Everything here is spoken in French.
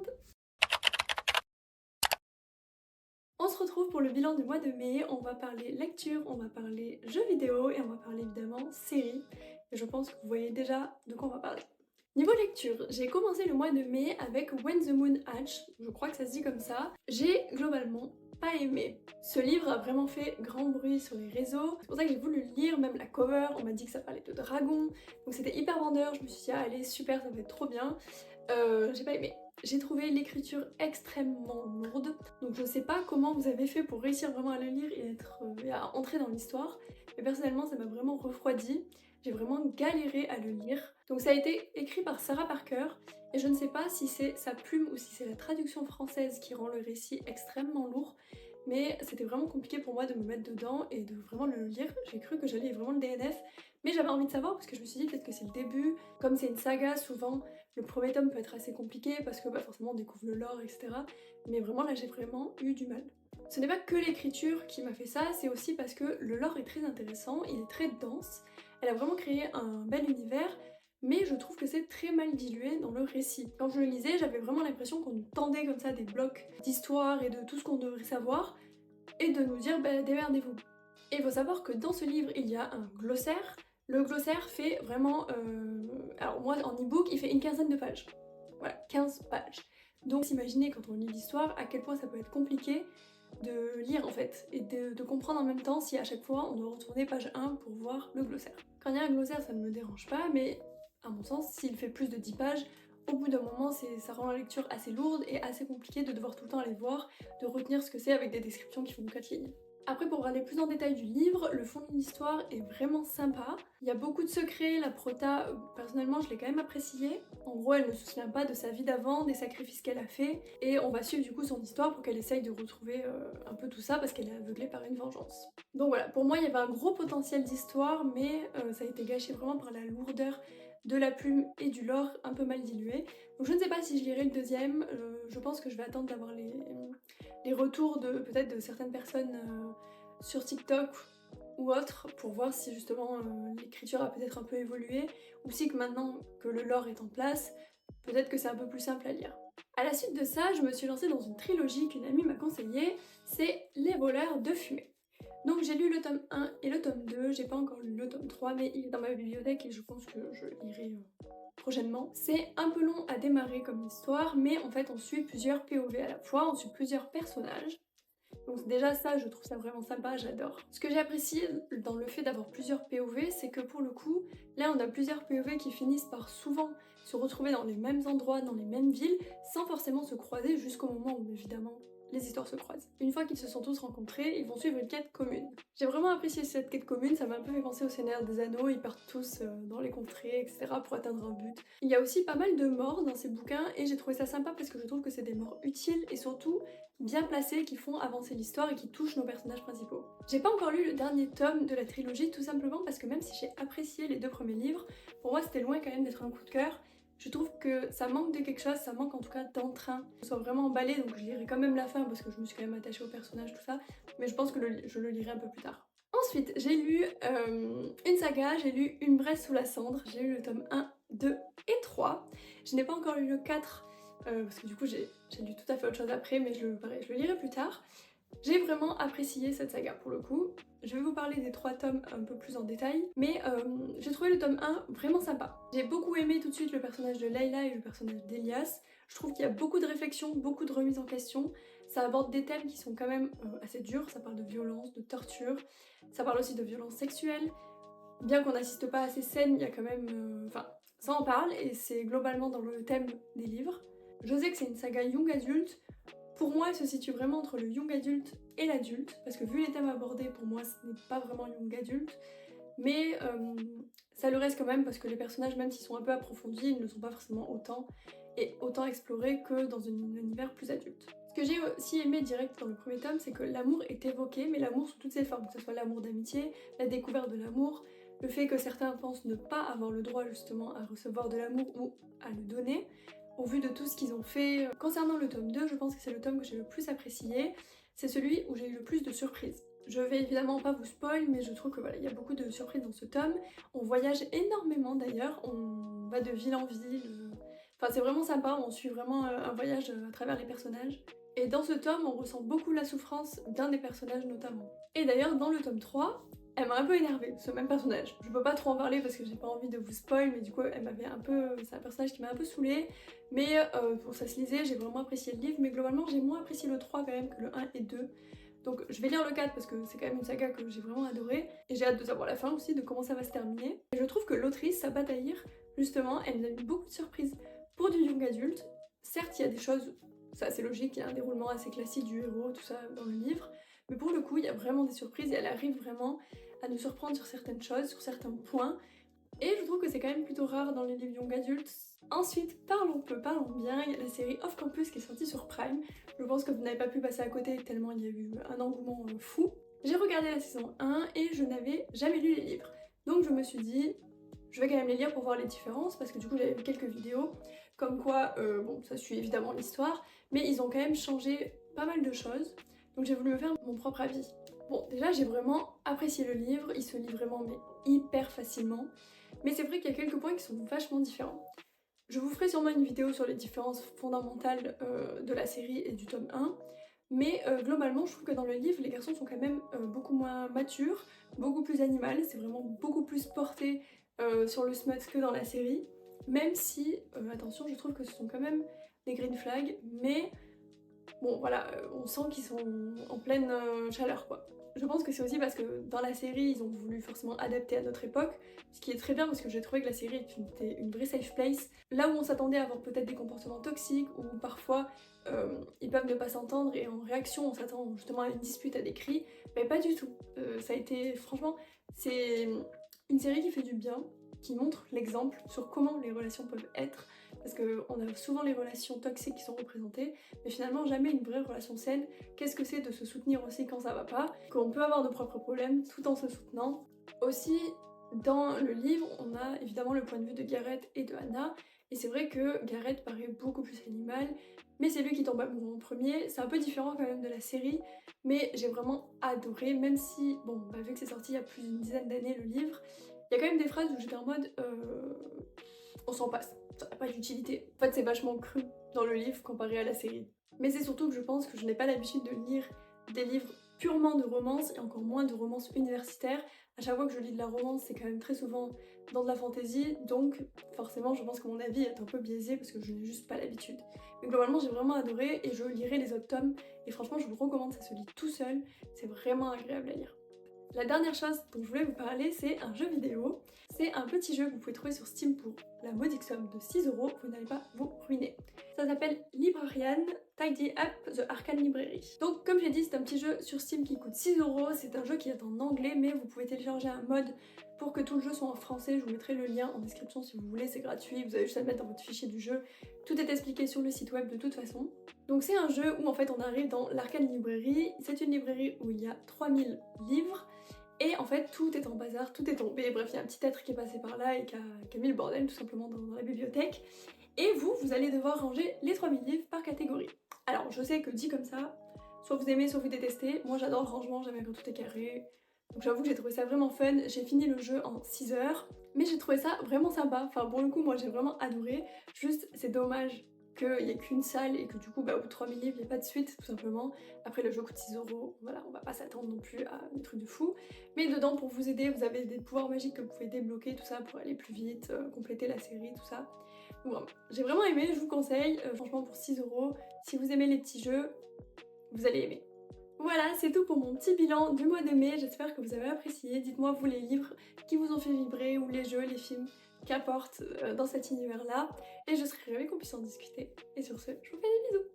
monde! On se retrouve pour le bilan du mois de mai, on va parler lecture, on va parler jeux vidéo et on va parler évidemment séries. Et je pense que vous voyez déjà de quoi on va parler. Niveau lecture, j'ai commencé le mois de mai avec When the Moon Hatch, je crois que ça se dit comme ça. J'ai globalement pas aimé. Ce livre a vraiment fait grand bruit sur les réseaux, c'est pour ça que j'ai voulu le lire, même la cover, on m'a dit que ça parlait de dragons, donc c'était hyper vendeur, je me suis dit ah, allez super, ça va être trop bien. J'ai pas aimé. J'ai trouvé l'écriture extrêmement lourde, donc je sais pas comment vous avez fait pour réussir vraiment à le lire et à entrer dans l'histoire, mais personnellement ça m'a vraiment refroidi, j'ai vraiment galéré à le lire. Donc ça a été écrit par Sarah Parker, et je ne sais pas si c'est sa plume ou si c'est la traduction française qui rend le récit extrêmement lourd, mais c'était vraiment compliqué pour moi de me mettre dedans et de vraiment le lire. J'ai cru que j'allais vraiment le DNF, mais j'avais envie de savoir parce que je me suis dit peut-être que c'est le début. Comme c'est une saga, souvent le premier tome peut être assez compliqué parce que forcément on découvre le lore, etc. Mais vraiment là j'ai vraiment eu du mal. Ce n'est pas que l'écriture qui m'a fait ça, c'est aussi parce que le lore est très intéressant, il est très dense, elle a vraiment créé un bel univers, mais je trouve que c'est très mal dilué dans le récit. Quand je le lisais, j'avais vraiment l'impression qu'on nous tendait comme ça des blocs d'histoire et de tout ce qu'on devrait savoir, et de nous dire bah démerdez-vous. Et il faut savoir que dans ce livre, il y a un glossaire. Le glossaire fait vraiment... Alors moi, en e-book, il fait une quinzaine de pages. Voilà, 15 pages. Donc imaginez quand on lit l'histoire à quel point ça peut être compliqué de lire en fait, et de comprendre en même temps si à chaque fois on doit retourner page 1 pour voir le glossaire. Quand il y a un glossaire, ça ne me dérange pas, mais à mon sens, s'il fait plus de 10 pages, au bout d'un moment, ça rend la lecture assez lourde et assez compliqué de devoir tout le temps aller voir, de retenir ce que c'est avec des descriptions qui font 4 lignes. Après, pour aller plus en détail du livre, le fond de l'histoire est vraiment sympa. Il y a beaucoup de secrets, la prota, personnellement, je l'ai quand même appréciée. En gros, elle ne se souvient pas de sa vie d'avant, des sacrifices qu'elle a fait, et on va suivre du coup son histoire pour qu'elle essaye de retrouver un peu tout ça parce qu'elle est aveuglée par une vengeance. Donc voilà, pour moi, il y avait un gros potentiel d'histoire, mais ça a été gâché vraiment par la lourdeur de la plume et du lore un peu mal dilué. Donc je ne sais pas si je lirai le deuxième, je pense que je vais attendre d'avoir les retours de peut-être de certaines personnes sur TikTok ou autre pour voir si justement l'écriture a peut-être un peu évolué ou si que maintenant que le lore est en place, peut-être que c'est un peu plus simple à lire. À la suite de ça, je me suis lancée dans une trilogie qu'une amie m'a conseillée, c'est Les voleurs de fumée. Donc j'ai lu le tome 1 et le tome 2, j'ai pas encore lu le tome 3 mais il est dans ma bibliothèque et je pense que je lirai prochainement. C'est un peu long à démarrer comme histoire, mais en fait on suit plusieurs POV à la fois, on suit plusieurs personnages. Donc déjà ça, je trouve ça vraiment sympa, j'adore. Ce que j'ai apprécié dans le fait d'avoir plusieurs POV, c'est que pour le coup, là on a plusieurs POV qui finissent par souvent se retrouver dans les mêmes endroits, dans les mêmes villes, sans forcément se croiser jusqu'au moment où évidemment les histoires se croisent. Une fois qu'ils se sont tous rencontrés, ils vont suivre une quête commune. J'ai vraiment apprécié cette quête commune, ça m'a un peu fait penser au Seigneur des Anneaux, ils partent tous dans les contrées, etc. pour atteindre un but. Il y a aussi pas mal de morts dans ces bouquins et j'ai trouvé ça sympa parce que je trouve que c'est des morts utiles et surtout bien placés qui font avancer l'histoire et qui touchent nos personnages principaux. J'ai pas encore lu le dernier tome de la trilogie tout simplement parce que même si j'ai apprécié les 2 premiers livres, pour moi c'était loin quand même d'être un coup de cœur. Je trouve que ça manque de quelque chose, ça manque en tout cas d'entrain. Je sois vraiment emballée, donc je lirai quand même la fin parce que je me suis quand même attachée au personnage, tout ça, mais je pense que je le lirai un peu plus tard. Ensuite, j'ai lu une saga, j'ai lu Une braise sous la cendre, j'ai lu le tome 1, 2 et 3. Je n'ai pas encore lu le 4 parce que du coup j'ai lu tout à fait autre chose après, mais pareil, je le lirai plus tard. J'ai vraiment apprécié cette saga pour le coup. Je vais vous parler des 3 tomes un peu plus en détail, mais j'ai trouvé le tome 1 vraiment sympa. J'ai beaucoup aimé tout de suite le personnage de Layla et le personnage d'Elias. Je trouve qu'il y a beaucoup de réflexion, beaucoup de remise en question. Ça aborde des thèmes qui sont quand même assez durs, ça parle de violence, de torture, ça parle aussi de violence sexuelle. Bien qu'on n'assiste pas à ces scènes, il y a quand même... Enfin, ça en parle et c'est globalement dans le thème des livres. Je sais que c'est une saga young adulte. Pour moi, elle se situe vraiment entre le young adulte et l'adulte, parce que vu les thèmes abordés, pour moi, ce n'est pas vraiment young adulte, mais ça le reste quand même, parce que les personnages, même s'ils sont un peu approfondis, ils ne sont pas forcément autant explorés que dans un univers plus adulte. Ce que j'ai aussi aimé direct dans le premier tome, c'est que l'amour est évoqué, mais l'amour sous toutes ses formes, que ce soit l'amour d'amitié, la découverte de l'amour, le fait que certains pensent ne pas avoir le droit justement à recevoir de l'amour ou à le donner, au vu de tout ce qu'ils ont fait. Concernant le tome 2, je pense que c'est le tome que j'ai le plus apprécié, c'est celui où j'ai eu le plus de surprises. Je vais évidemment pas vous spoil, mais je trouve que voilà, il y a beaucoup de surprises dans ce tome. On voyage énormément d'ailleurs, on va de ville en ville, Enfin c'est vraiment sympa, on suit vraiment un voyage à travers les personnages. Et dans ce tome, on ressent beaucoup la souffrance d'un des personnages notamment. Et d'ailleurs, dans le tome 3, elle m'a un peu énervée, ce même personnage. Je peux pas trop en parler parce que j'ai pas envie de vous spoil, mais du coup, elle m'avait un peu... C'est un personnage qui m'a un peu saoulée. Mais bon, ça se lisait, j'ai vraiment apprécié le livre, mais globalement, j'ai moins apprécié le 3 quand même que le 1 et 2. Donc je vais lire le 4 parce que c'est quand même une saga que j'ai vraiment adorée. Et j'ai hâte de savoir la fin aussi, de comment ça va se terminer. Et je trouve que l'autrice, sa bataillère, justement, elle nous a mis beaucoup de surprises pour du young adulte. Certes, il y a des choses... C'est assez logique, il y a un déroulement assez classique du héros, tout ça dans le livre. Mais pour le coup, il y a vraiment des surprises et elle arrive vraiment à nous surprendre sur certaines choses, sur certains points. Et je trouve que c'est quand même plutôt rare dans les livres young adultes. Ensuite, parlons peu, parlons bien, il y a la série Off Campus qui est sortie sur Prime. Je pense que vous n'avez pas pu passer à côté tellement il y a eu un engouement fou. J'ai regardé la saison 1 et je n'avais jamais lu les livres. Donc je me suis dit, je vais quand même les lire pour voir les différences parce que du coup j'avais vu quelques vidéos comme quoi, bon ça suit évidemment l'histoire, mais ils ont quand même changé pas mal de choses. Donc j'ai voulu me faire mon propre avis. Bon, déjà j'ai vraiment apprécié le livre, il se lit vraiment mais hyper facilement. Mais c'est vrai qu'il y a quelques points qui sont vachement différents. Je vous ferai sûrement une vidéo sur les différences fondamentales de la série et du tome 1. Mais globalement, je trouve que dans le livre, les garçons sont quand même beaucoup moins matures, beaucoup plus animales, c'est vraiment beaucoup plus porté sur le smut que dans la série. Même si, attention, je trouve que ce sont quand même des green flags, mais bon voilà, on sent qu'ils sont en pleine chaleur quoi. Je pense que c'est aussi parce que dans la série, ils ont voulu forcément adapter à notre époque, ce qui est très bien parce que j'ai trouvé que la série était une vraie safe place. Là où on s'attendait à avoir peut-être des comportements toxiques, ou parfois ils peuvent ne pas s'entendre et en réaction on s'attend justement à une dispute, à des cris, mais pas du tout. Ça a été, franchement, c'est une série qui fait du bien, qui montre l'exemple sur comment les relations peuvent être, parce qu'on a souvent les relations toxiques qui sont représentées, mais finalement jamais une vraie relation saine. Qu'est-ce que c'est de se soutenir aussi quand ça va pas, qu'on peut avoir de propres problèmes tout en se soutenant. Aussi, dans le livre, on a évidemment le point de vue de Gareth et de Hannah, et c'est vrai que Gareth paraît beaucoup plus animal, mais c'est lui qui tombe amoureux en premier. C'est un peu différent quand même de la série, mais j'ai vraiment adoré, même si, bon, bah, vu que c'est sorti il y a plus d'une dizaine d'années le livre, il y a quand même des phrases où j'étais en mode on s'en passe, ça n'a pas d'utilité. En fait, c'est vachement cru dans le livre comparé à la série. Mais c'est surtout que je pense que je n'ai pas l'habitude de lire des livres purement de romance et encore moins de romance universitaire. À chaque fois que je lis de la romance, c'est quand même très souvent dans de la fantasy, donc forcément je pense que mon avis est un peu biaisé parce que je n'ai juste pas l'habitude. Mais globalement j'ai vraiment adoré et je lirai les autres tomes et franchement je vous recommande, ça se lit tout seul, c'est vraiment agréable à lire. La dernière chose dont je voulais vous parler, c'est un jeu vidéo. C'est un petit jeu que vous pouvez trouver sur Steam pour la modique somme de 6 €, vous n'allez pas vous ruiner. Ça s'appelle Librarian Tidy Up The Arcane Library. Donc comme j'ai dit, c'est un petit jeu sur Steam qui coûte 6 €, c'est un jeu qui est en anglais, mais vous pouvez télécharger un mode pour que tout le jeu soit en français. Je vous mettrai le lien en description si vous voulez, c'est gratuit, vous avez juste à le mettre dans votre fichier du jeu. Tout est expliqué sur le site web de toute façon. Donc c'est un jeu où en fait on arrive dans l'Arcane Library, c'est une librairie où il y a 3000 livres, et en fait tout est en bazar, tout est tombé, bref il y a un petit être qui est passé par là et qui a mis le bordel tout simplement dans la bibliothèque. Et vous allez devoir ranger les 3000 livres par catégorie. Alors je sais que dit comme ça, soit vous aimez soit vous détestez, moi j'adore le rangement, j'aime bien quand tout est carré. Donc j'avoue que j'ai trouvé ça vraiment fun, j'ai fini le jeu en 6 heures, mais j'ai trouvé ça vraiment sympa, enfin pour le coup moi j'ai vraiment adoré, juste c'est dommage qu'il n'y ait qu'une salle et que du coup bah, au bout de 3000 livres il n'y a pas de suite tout simplement. Après le jeu coûte 6 €, voilà on va pas s'attendre non plus à des trucs de fou. Mais dedans pour vous aider vous avez des pouvoirs magiques que vous pouvez débloquer tout ça pour aller plus vite, compléter la série tout ça. Donc bon, j'ai vraiment aimé, je vous conseille, franchement pour 6 €, si vous aimez les petits jeux, vous allez aimer. Voilà, c'est tout pour mon petit bilan du mois de mai, j'espère que vous avez apprécié. Dites-moi vous les livres qui vous ont fait vibrer, ou les jeux, les films, qu'importe dans cet univers-là. Et je serais ravie qu'on puisse en discuter. Et sur ce, je vous fais des bisous.